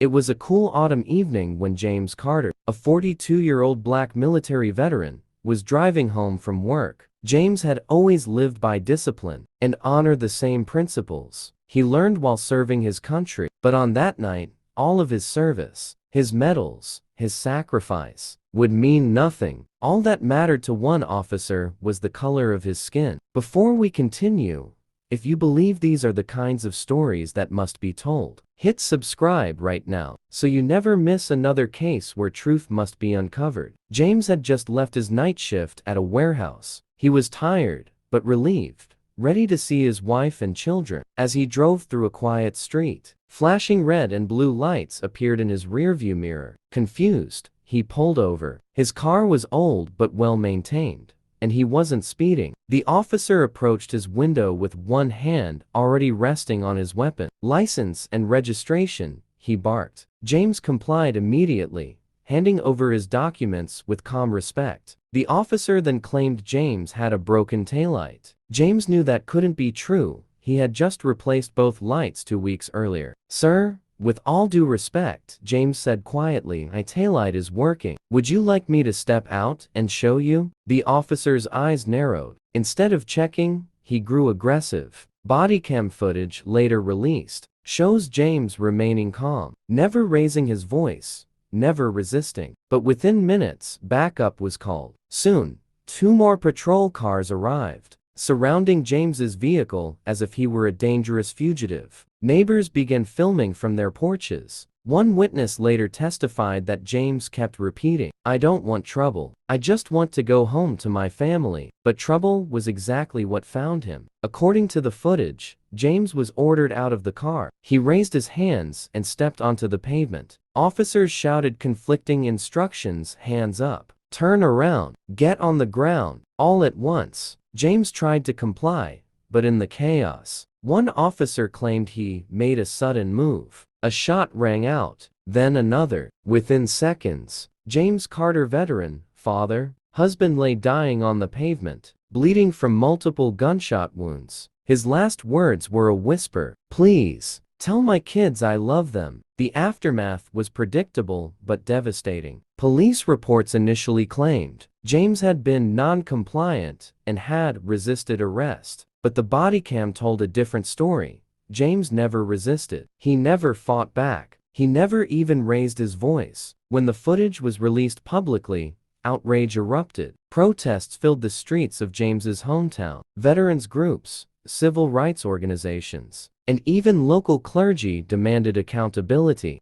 It was a cool autumn evening when James Carter, a 42-year-old black military veteran, was driving home from work. James had always lived by discipline and honored the same principles he learned while serving his country. But on that night, all of his service, his medals, his sacrifice, would mean nothing. All that mattered to one officer was the color of his skin. Before we continue, if you believe these are the kinds of stories that must be told, hit subscribe right now so you never miss another case where truth must be uncovered. James had just left his night shift at a warehouse. He was tired, but relieved, ready to see his wife and children. As he drove through a quiet street, flashing red and blue lights appeared in his rearview mirror. Confused, he pulled over. His car was old but well maintained, and he wasn't speeding. The officer approached his window with one hand already resting on his weapon. "License and registration," he barked. James complied immediately, handing over his documents with calm respect. The officer then claimed James had a broken taillight. James knew that couldn't be true. He had just replaced both lights 2 weeks earlier. "Sir, with all due respect," James said quietly, "my taillight is working. Would you like me to step out and show you?" The officer's eyes narrowed. Instead of checking, he grew aggressive. Body cam footage later released shows James remaining calm, never raising his voice, never resisting. But within minutes, backup was called. Soon, 2 more patrol cars arrived, surrounding James's vehicle as if he were a dangerous fugitive. Neighbors began filming from their porches. One witness later testified that James kept repeating, "I don't want trouble. I just want to go home to my family." But trouble was exactly what found him. According to the footage, James was ordered out of the car. He raised his hands and stepped onto the pavement. Officers shouted conflicting instructions: "Hands up, turn around, get on the ground," all at once. James tried to comply, but in the chaos, one officer claimed he made a sudden move. A shot rang out, then another. Within seconds, James Carter, veteran, father, husband, lay dying on the pavement, bleeding from multiple gunshot wounds. His last words were a whisper, "Please, tell my kids I love them." The aftermath was predictable but devastating. Police reports initially claimed James had been non-compliant and had resisted arrest. But the body cam told a different story. James never resisted. He never fought back. He never even raised his voice. When the footage was released publicly, outrage erupted. Protests filled the streets of James's hometown. Veterans groups, civil rights organizations, and even local clergy demanded accountability.